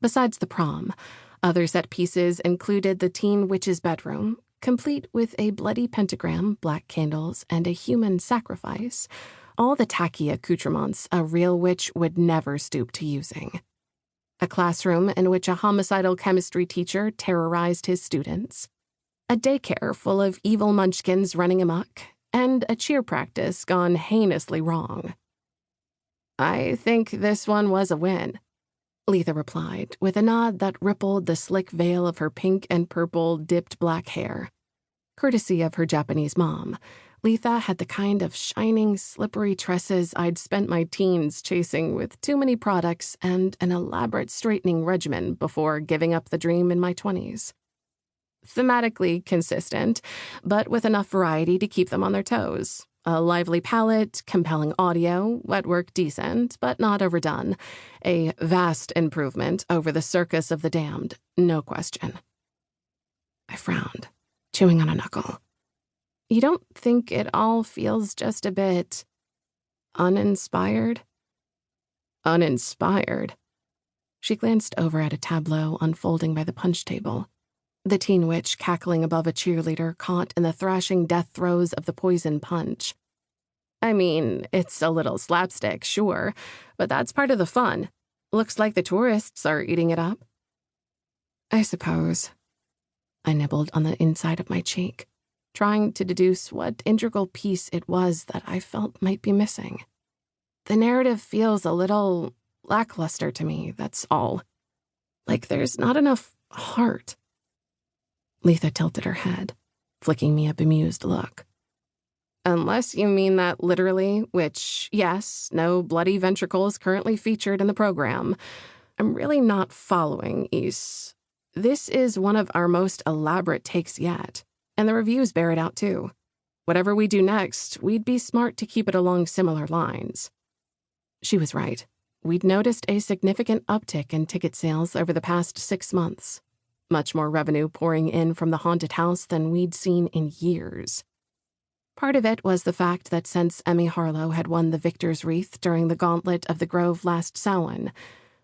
Besides the prom, other set pieces included the teen witch's bedroom, complete with a bloody pentagram, black candles, and a human sacrifice, all the tacky accoutrements a real witch would never stoop to using. A classroom in which a homicidal chemistry teacher terrorized his students, a daycare full of evil munchkins running amok, and a cheer practice gone heinously wrong. "I think this one was a win," Letha replied, with a nod that rippled the slick veil of her pink and purple dipped black hair. Courtesy of her Japanese mom, Letha had the kind of shining, slippery tresses I'd spent my teens chasing with too many products and an elaborate straightening regimen before giving up the dream in my 20s. Thematically consistent, but with enough variety to keep them on their toes. A lively palette, compelling audio, wetwork decent, but not overdone. A vast improvement over the Circus of the Damned, no question. I frowned, chewing on a knuckle. You don't think it all feels just a bit uninspired? Uninspired? She glanced over at a tableau unfolding by the punch table. The teen witch cackling above a cheerleader caught in the thrashing death throes of the poison punch. I mean, it's a little slapstick, sure, but that's part of the fun. Looks like the tourists are eating it up. I suppose. I nibbled on the inside of my cheek, trying to deduce what integral piece it was that I felt might be missing. The narrative feels a little lackluster to me, that's all. Like there's not enough heart. Letha tilted her head, flicking me a bemused look. Unless you mean that literally, which, yes, no bloody ventricles currently featured in the program. I'm really not following, Issa. This is one of our most elaborate takes yet, and the reviews bear it out too. Whatever we do next, we'd be smart to keep it along similar lines. She was right. We'd noticed a significant uptick in ticket sales over the past 6 months. Much more revenue pouring in from the haunted house than we'd seen in years. Part of it was the fact that since Emmy Harlow had won the Victor's Wreath during the Gauntlet of the Grove last Samhain,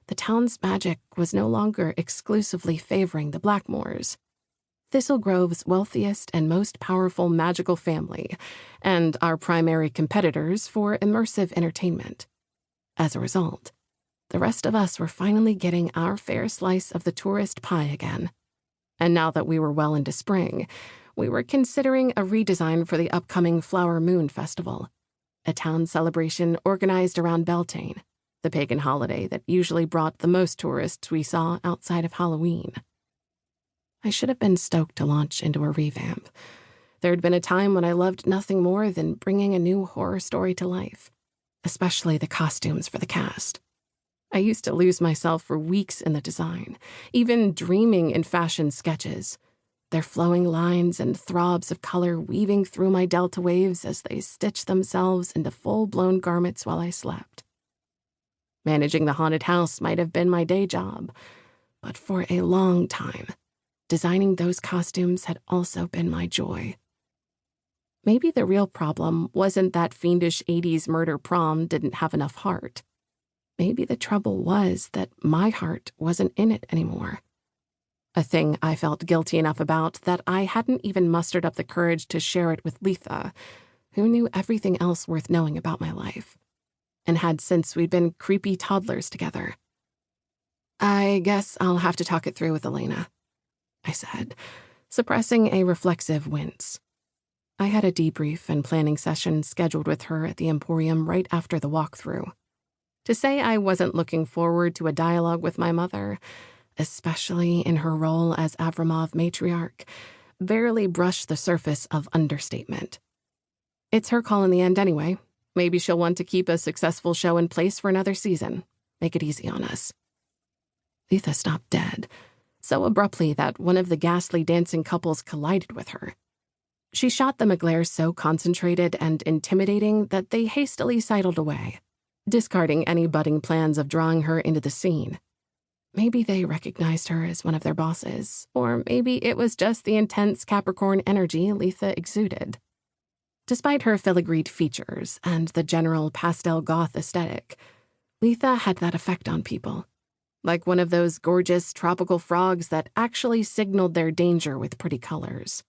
the town's magic was no longer exclusively favoring the Blackmores. Thistle Grove's wealthiest and most powerful magical family, and our primary competitors for immersive entertainment. As a result, the rest of us were finally getting our fair slice of the tourist pie again. And now that we were well into spring, we were considering a redesign for the upcoming Flower Moon Festival, a town celebration organized around Beltane, the pagan holiday that usually brought the most tourists we saw outside of Halloween. I should have been stoked to launch into a revamp. There had been a time when I loved nothing more than bringing a new horror story to life, especially the costumes for the cast. I used to lose myself for weeks in the design, even dreaming in fashion sketches, their flowing lines and throbs of color weaving through my delta waves as they stitched themselves into full-blown garments while I slept. Managing the haunted house might have been my day job, but for a long time, designing those costumes had also been my joy. Maybe the real problem wasn't that fiendish 80s murder prom didn't have enough heart. Maybe the trouble was that my heart wasn't in it anymore. A thing I felt guilty enough about that I hadn't even mustered up the courage to share it with Letha, who knew everything else worth knowing about my life, and had since we'd been creepy toddlers together. I guess I'll have to talk it through with Elena, I said, suppressing a reflexive wince. I had a debrief and planning session scheduled with her at the Emporium right after the walkthrough. To say I wasn't looking forward to a dialogue with my mother, especially in her role as Avramov matriarch, barely brushed the surface of understatement. It's her call in the end anyway. Maybe she'll want to keep a successful show in place for another season. Make it easy on us. Letha stopped dead, so abruptly that one of the ghastly dancing couples collided with her. She shot them a glare so concentrated and intimidating that they hastily sidled away, discarding any budding plans of drawing her into the scene. Maybe they recognized her as one of their bosses, or maybe it was just the intense Capricorn energy Letha exuded. Despite her filigreed features and the general pastel goth aesthetic, Letha had that effect on people. like one of those gorgeous tropical frogs that actually signaled their danger with pretty colors.